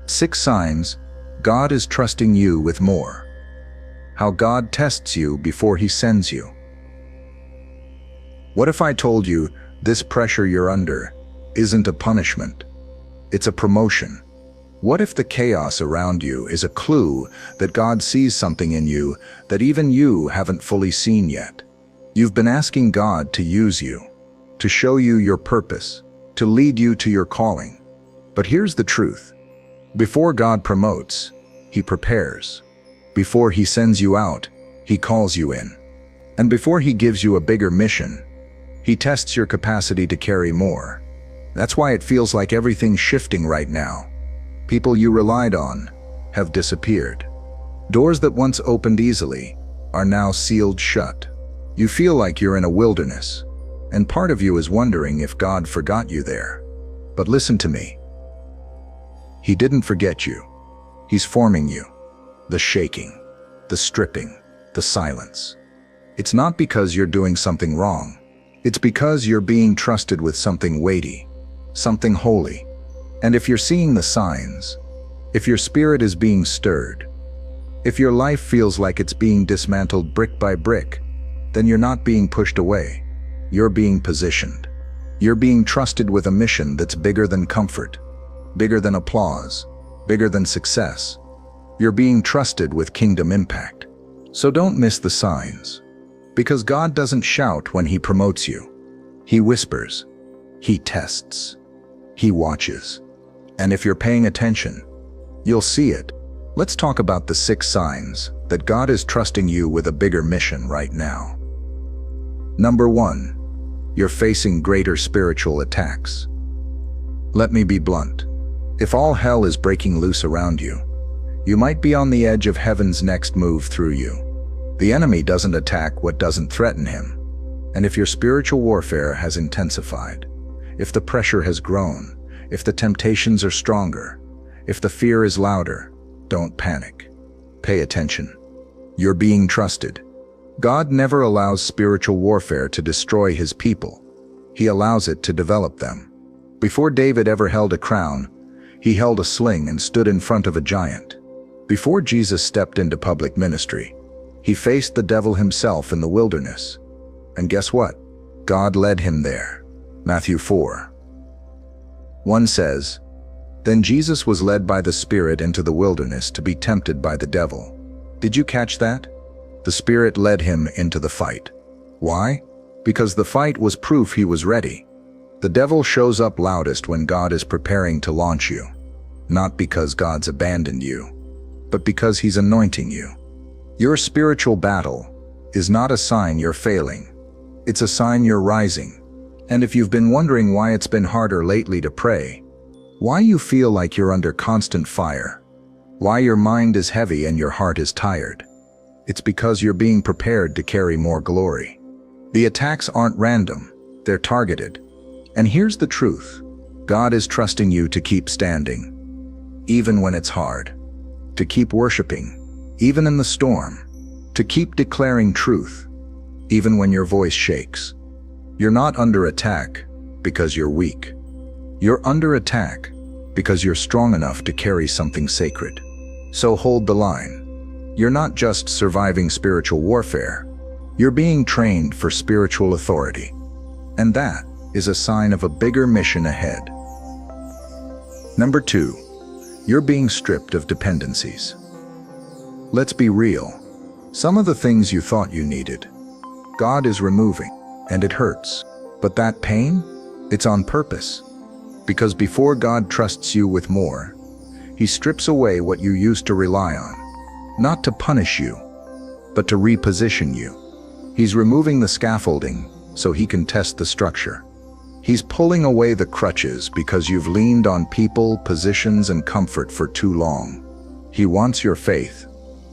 6 signs God is trusting you with more. How God tests you before He sends you. What if I told you this pressure you're under isn't a punishment? It's a promotion. What if the chaos around you is a clue that God sees something in you that even you haven't fully seen yet? You've been asking God to use you, to show you your purpose, to lead you to your calling. But here's the truth. Before God promotes, He prepares. Before He sends you out, He calls you in. And before He gives you a bigger mission, He tests your capacity to carry more. That's why it feels like everything's shifting right now. People you relied on have disappeared. Doors that once opened easily are now sealed shut. You feel like you're in a wilderness, and part of you is wondering if God forgot you there. But listen to me. He didn't forget you. He's forming you. The shaking, the stripping, the silence. It's not because you're doing something wrong. It's because you're being trusted with something weighty, something holy. And if you're seeing the signs, if your spirit is being stirred, if your life feels like it's being dismantled brick by brick, then you're not being pushed away. You're being positioned. You're being trusted with a mission that's bigger than comfort, bigger than applause, bigger than success. You're being trusted with kingdom impact. So don't miss the signs, because God doesn't shout when He promotes you. He whispers. He tests. He watches. And if you're paying attention, you'll see it. Let's talk about the 6 signs that God is trusting you with a bigger mission right now. Number 1, you're facing greater spiritual attacks. Let me be blunt. If all hell is breaking loose around you, you might be on the edge of heaven's next move through you. The enemy doesn't attack what doesn't threaten him. And if your spiritual warfare has intensified, if the pressure has grown, if the temptations are stronger, if the fear is louder, don't panic. Pay attention. You're being trusted. God never allows spiritual warfare to destroy His people. He allows it to develop them. Before David ever held a crown, he held a sling and stood in front of a giant. Before Jesus stepped into public ministry, He faced the devil himself in the wilderness. And guess what? God led him there. Matthew 4:1 says, "Then Jesus was led by the Spirit into the wilderness to be tempted by the devil." Did you catch that? The Spirit led him into the fight. Why? Because the fight was proof he was ready. The devil shows up loudest when God is preparing to launch you. Not because God's abandoned you, but because He's anointing you. Your spiritual battle is not a sign you're failing. It's a sign you're rising. And if you've been wondering why it's been harder lately to pray, why you feel like you're under constant fire, why your mind is heavy and your heart is tired, it's because you're being prepared to carry more glory. The attacks aren't random, they're targeted. And here's the truth. God is trusting you to keep standing, even when it's hard, to keep worshiping, even in the storm, to keep declaring truth, even when your voice shakes. You're not under attack because you're weak. You're under attack because you're strong enough to carry something sacred. So hold the line. You're not just surviving spiritual warfare. You're being trained for spiritual authority. And that is a sign of a bigger mission ahead. Number 2, you're being stripped of dependencies. Let's be real. Some of the things you thought you needed, God is removing, and it hurts. But that pain, it's on purpose. Because before God trusts you with more, He strips away what you used to rely on, not to punish you, but to reposition you. He's removing the scaffolding so He can test the structure. He's pulling away the crutches because you've leaned on people, positions, and comfort for too long. He wants your faith,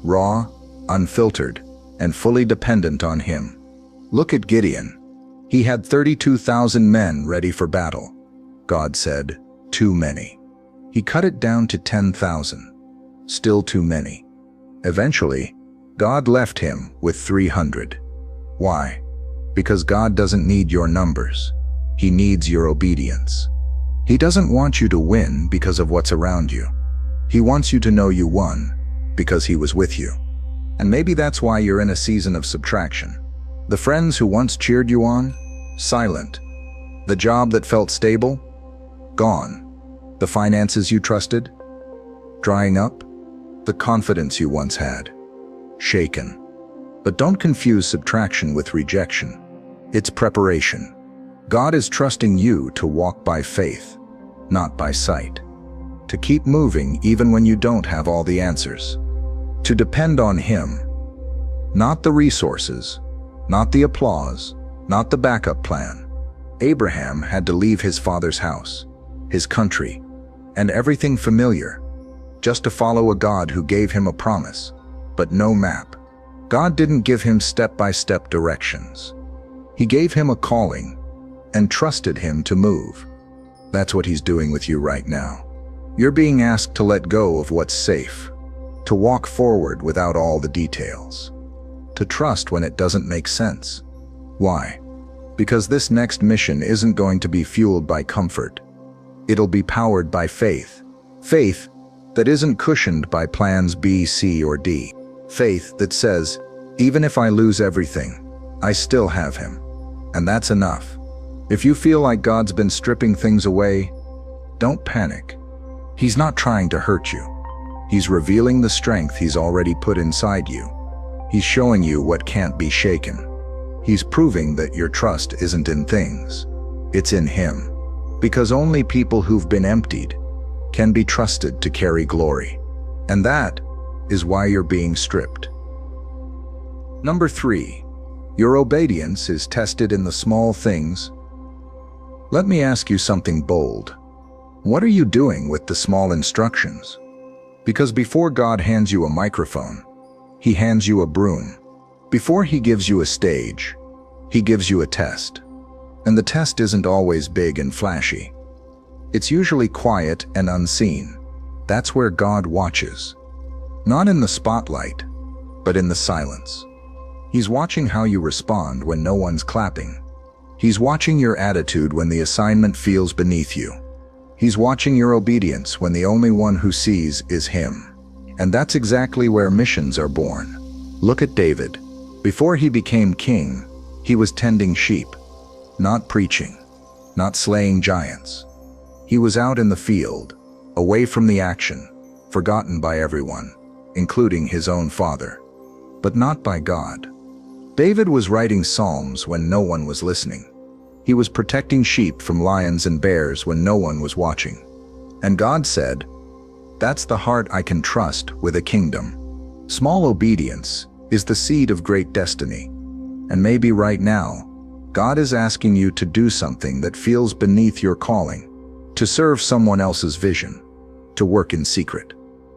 raw, unfiltered, and fully dependent on Him. Look at Gideon. He had 32,000 men ready for battle. God said, "Too many." He cut it down to 10,000. Still too many. Eventually, God left him with 300. Why? Because God doesn't need your numbers. He needs your obedience. He doesn't want you to win because of what's around you. He wants you to know you won, because he was with you. And maybe that's why you're in a season of subtraction. The friends who once cheered you on, silent. The job that felt stable, gone. The finances you trusted, drying up. The confidence you once had, shaken. But don't confuse subtraction with rejection. It's preparation. God is trusting you to walk by faith, not by sight. To keep moving even when you don't have all the answers. To depend on Him, not the resources, not the applause, not the backup plan. Abraham had to leave his father's house, his country, and everything familiar, just to follow a God who gave him a promise, but no map. God didn't give him step-by-step directions. He gave him a calling and trusted him to move. That's what He's doing with you right now. You're being asked to let go of what's safe, to walk forward without all the details, to trust when it doesn't make sense. Why? Because this next mission isn't going to be fueled by comfort. It'll be powered by faith. Faith that isn't cushioned by plans B, C, or D. Faith that says, even if I lose everything, I still have Him. And that's enough. If you feel like God's been stripping things away, don't panic. He's not trying to hurt you. He's revealing the strength He's already put inside you. He's showing you what can't be shaken. He's proving that your trust isn't in things. It's in Him. Because only people who've been emptied can be trusted to carry glory. And that is why you're being stripped. Number 3, your obedience is tested in the small things. Let me ask you something bold. What are you doing with the small instructions? Because before God hands you a microphone, He hands you a broom. Before He gives you a stage, He gives you a test. And the test isn't always big and flashy. It's usually quiet and unseen. That's where God watches. Not in the spotlight, but in the silence. He's watching how you respond when no one's clapping. He's watching your attitude when the assignment feels beneath you. He's watching your obedience when the only one who sees is Him. And that's exactly where missions are born. Look at David. Before he became king, he was tending sheep, not preaching, not slaying giants. He was out in the field, away from the action, forgotten by everyone, including his own father, but not by God. David was writing psalms when no one was listening. He was protecting sheep from lions and bears when no one was watching. And God said, "That's the heart I can trust with a kingdom." Small obedience is the seed of great destiny. And maybe right now, God is asking you to do something that feels beneath your calling, to serve someone else's vision, to work in secret,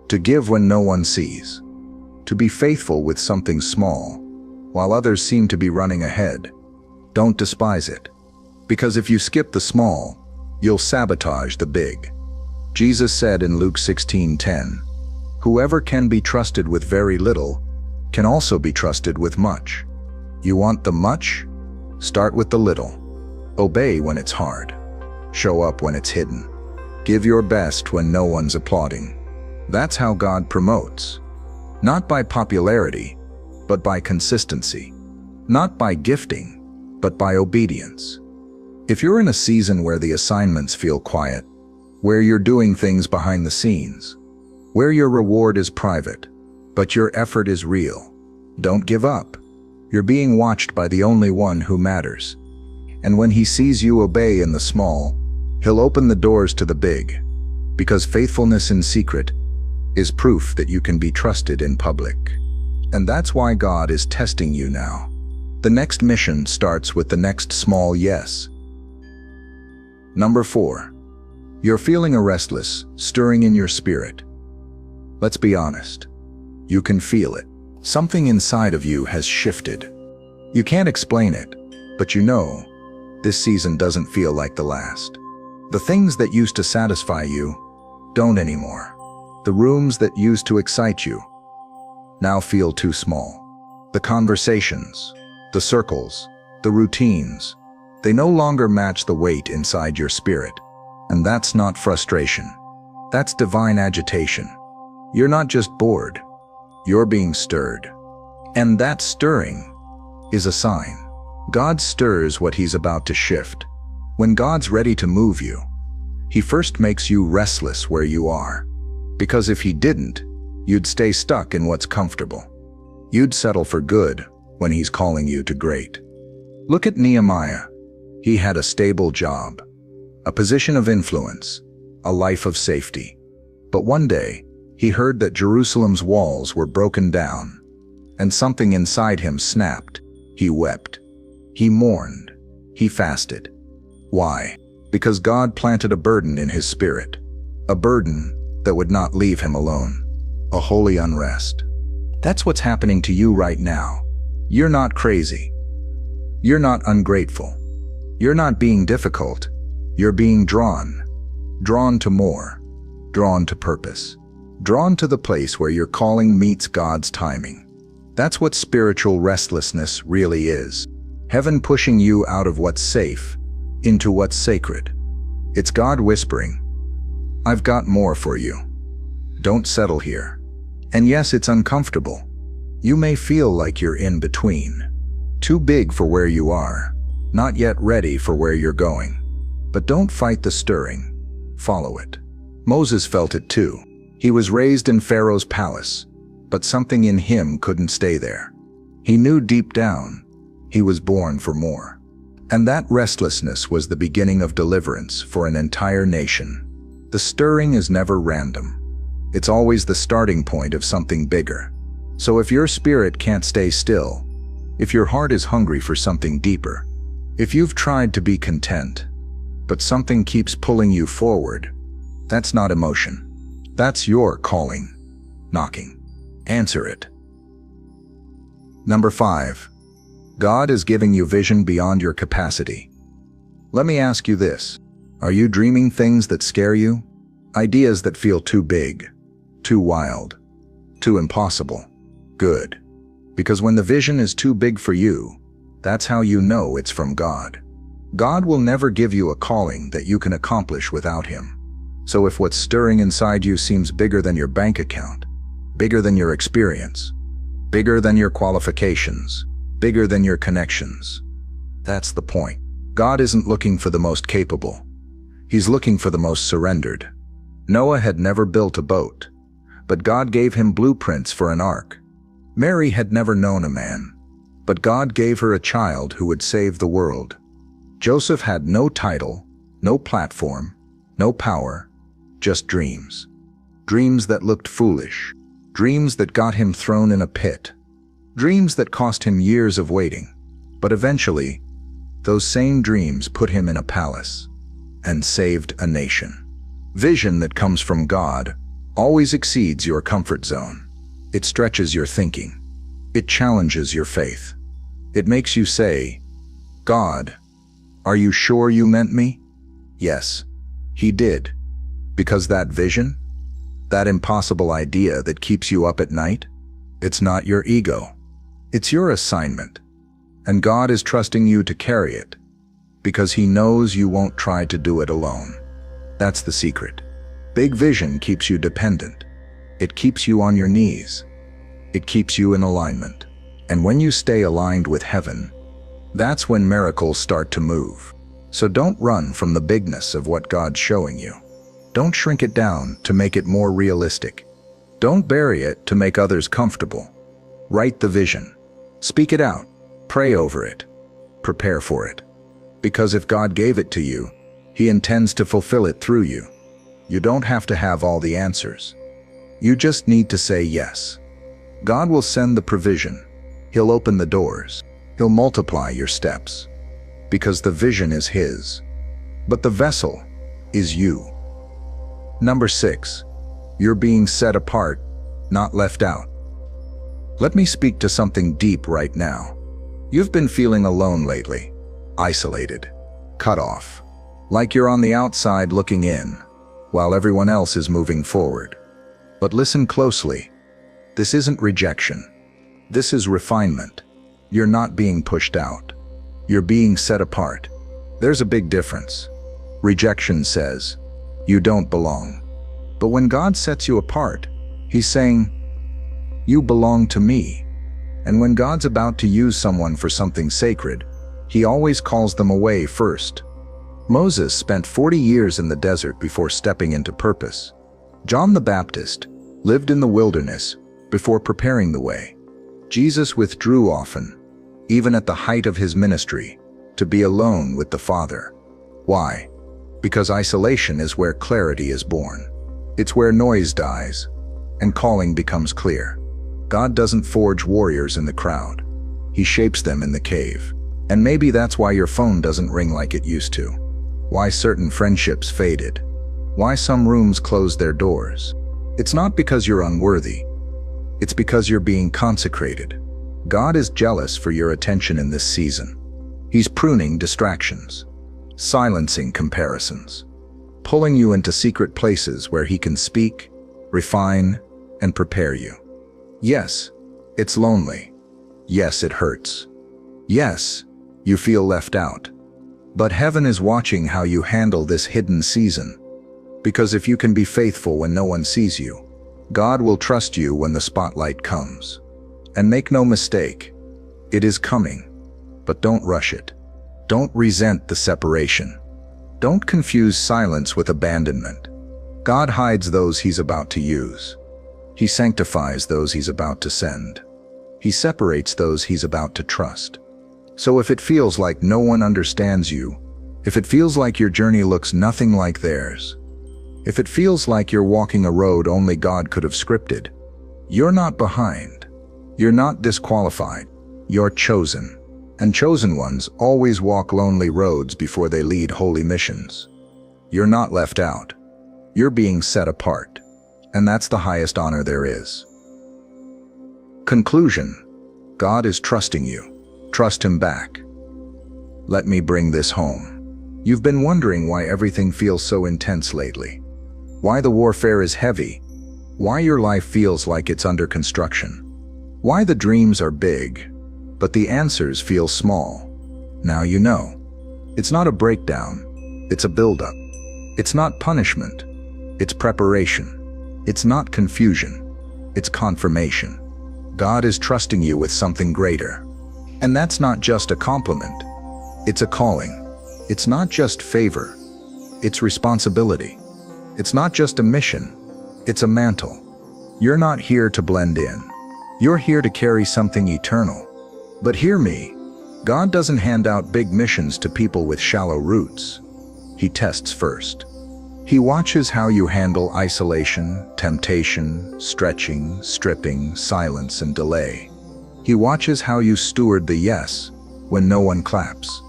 to give when no one sees, to be faithful with something small, while others seem to be running ahead. Don't despise it, because if you skip the small, you'll sabotage the big. Jesus said in Luke 16:10, "Whoever can be trusted with very little can also be trusted with much." You want the much? Start with the little. Obey when it's hard. Show up when it's hidden. Give your best when no one's applauding. That's how God promotes. Not by popularity, but by consistency. Not by gifting, but by obedience. If you're in a season where the assignments feel quiet, where you're doing things behind the scenes, where your reward is private, but your effort is real, don't give up. You're being watched by the only one who matters. And when He sees you obey in the small, He'll open the doors to the big. Because faithfulness in secret is proof that you can be trusted in public. And that's why God is testing you now. The next mission starts with the next small yes. Number 4. You're feeling a restless, stirring in your spirit. Let's be honest. You can feel it. Something inside of you has shifted. You can't explain it, but you know, this season doesn't feel like the last. The things that used to satisfy you don't anymore. The rooms that used to excite you now feel too small. The conversations, the circles, the routines, they no longer match the weight inside your spirit. And that's not frustration. That's divine agitation. You're not just bored, you're being stirred. And that stirring is a sign. God stirs what He's about to shift. When God's ready to move you, He first makes you restless where you are. Because if He didn't, you'd stay stuck in what's comfortable. You'd settle for good when He's calling you to great. Look at Nehemiah. He had a stable job, a position of influence, a life of safety. But one day, he heard that Jerusalem's walls were broken down, and something inside him snapped. He wept. He mourned. He fasted. Why? Because God planted a burden in his spirit, a burden that would not leave him alone, a holy unrest. That's what's happening to you right now. You're not crazy. You're not ungrateful. You're not being difficult. You're being drawn to more, drawn to purpose, drawn to the place where your calling meets God's timing. That's what spiritual restlessness really is. Heaven pushing you out of what's safe into what's sacred. It's God whispering, "I've got more for you. Don't settle here." And yes, it's uncomfortable. You may feel like you're in between. Too big for where you are, not yet ready for where you're going. But don't fight the stirring. Follow it. Moses felt it too. He was raised in Pharaoh's palace, but something in him couldn't stay there. He knew deep down he was born for more. And that restlessness was the beginning of deliverance for an entire nation. The stirring is never random. It's always the starting point of something bigger. So if your spirit can't stay still, if your heart is hungry for something deeper, if you've tried to be content, but something keeps pulling you forward, that's not emotion. That's your calling, knocking. Answer it. Number 5. God is giving you vision beyond your capacity. Let me ask you this. Are you dreaming things that scare you? Ideas that feel too big, too wild, too impossible? Good. Because when the vision is too big for you, that's how you know it's from God. God will never give you a calling that you can accomplish without Him. So if what's stirring inside you seems bigger than your bank account, bigger than your experience, bigger than your qualifications, bigger than your connections, that's the point. God isn't looking for the most capable. He's looking for the most surrendered. Noah had never built a boat, but God gave him blueprints for an ark. Mary had never known a man, but God gave her a child who would save the world. Joseph had no title, no platform, no power, just dreams. Dreams that looked foolish. Dreams that got him thrown in a pit. Dreams that cost him years of waiting. But eventually, those same dreams put him in a palace and saved a nation. Vision that comes from God always exceeds your comfort zone. It stretches your thinking. It challenges your faith. It makes you say, "God, are you sure you meant me?" Yes, He did. Because that vision, that impossible idea that keeps you up at night, it's not your ego. It's your assignment. And God is trusting you to carry it because He knows you won't try to do it alone. That's the secret. Big vision keeps you dependent. It keeps you on your knees. It keeps you in alignment. And when you stay aligned with heaven, that's when miracles start to move. So don't run from the bigness of what God's showing you. Don't shrink it down to make it more realistic. Don't bury it to make others comfortable. Write the vision. Speak it out. Pray over it. Prepare for it. Because if God gave it to you, He intends to fulfill it through you. You don't have to have all the answers. You just need to say yes. God will send the provision. He'll open the doors. He'll multiply your steps. Because the vision is His. But the vessel is you. Number 6. You're being set apart, not left out. Let me speak to something deep right now. You've been feeling alone lately, isolated, cut off, like you're on the outside looking in, while everyone else is moving forward. But listen closely. This isn't rejection. This is refinement. You're not being pushed out. You're being set apart. There's a big difference. Rejection says, you don't belong. But when God sets you apart, He's saying, "You belong to me." And when God's about to use someone for something sacred, he always calls them away first. Moses spent 40 years in the desert before stepping into purpose. John the Baptist lived in the wilderness before preparing the way. Jesus withdrew often, even at the height of his ministry, to be alone with the Father. Why? Because isolation is where clarity is born. It's where noise dies and calling becomes clear. God doesn't forge warriors in the crowd. He shapes them in the cave. And maybe that's why your phone doesn't ring like it used to. Why certain friendships faded. Why some rooms closed their doors. It's not because you're unworthy. It's because you're being consecrated. God is jealous for your attention in this season. He's pruning distractions, silencing comparisons, pulling you into secret places where he can speak, refine, and prepare you. Yes, it's lonely. Yes, it hurts. Yes, you feel left out. But heaven is watching how you handle this hidden season. Because if you can be faithful when no one sees you, God will trust you when the spotlight comes. And make no mistake, it is coming. But don't rush it. Don't resent the separation. Don't confuse silence with abandonment. God hides those he's about to use. He sanctifies those he's about to send. He separates those he's about to trust. So if it feels like no one understands you, if it feels like your journey looks nothing like theirs, if it feels like you're walking a road only God could have scripted, you're not behind. You're not disqualified. You're chosen. And chosen ones always walk lonely roads before they lead holy missions. You're not left out. You're being set apart. And that's the highest honor there is. Conclusion: God is trusting you. Trust him back. Let me bring this home. You've been wondering why everything feels so intense lately. Why the warfare is heavy. Why your life feels like it's under construction. Why the dreams are big, but the answers feel small. Now you know. It's not a breakdown. It's a buildup. It's not punishment. It's preparation. It's not confusion. It's confirmation. God is trusting you with something greater. And that's not just a compliment. It's a calling. It's not just favor. It's responsibility. It's not just a mission. It's a mantle. You're not here to blend in. You're here to carry something eternal. But hear me, God doesn't hand out big missions to people with shallow roots. He tests first. He watches how you handle isolation, temptation, stretching, stripping, silence, and delay. He watches how you steward the yes when no one claps.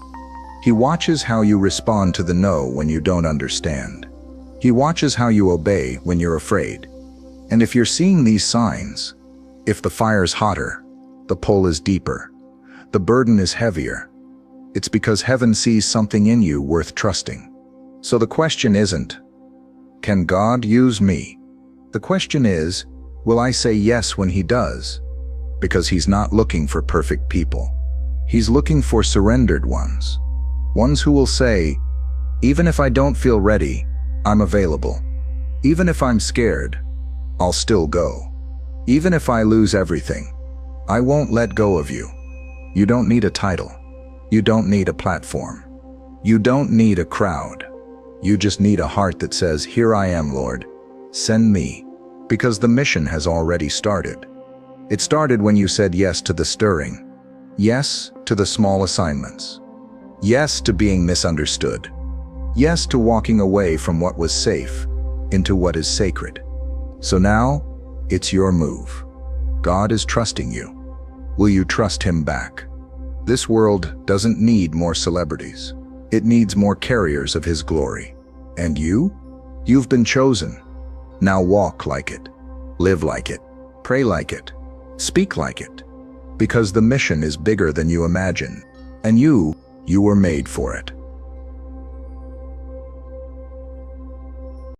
He watches how you respond to the no when you don't understand. He watches how you obey when you're afraid. And if you're seeing these signs, if the fire's hotter, the pull is deeper, the burden is heavier, it's because heaven sees something in you worth trusting. So the question isn't, can God use me? The question is, will I say yes when he does? Because he's not looking for perfect people. He's looking for surrendered ones. Ones who will say, even if I don't feel ready, I'm available. Even if I'm scared, I'll still go. Even if I lose everything, I won't let go of you. You don't need a title. You don't need a platform. You don't need a crowd. You just need a heart that says, here I am, Lord. Send me. Because the mission has already started. It started when you said yes to the stirring. Yes to the small assignments. Yes to being misunderstood. Yes to walking away from what was safe into what is sacred. So now, it's your move. God is trusting you. Will you trust him back? This world doesn't need more celebrities. It needs more carriers of his glory. And you? You've been chosen. Now walk like it. Live like it. Pray like it. Speak like it. Because the mission is bigger than you imagine. And you were made for it.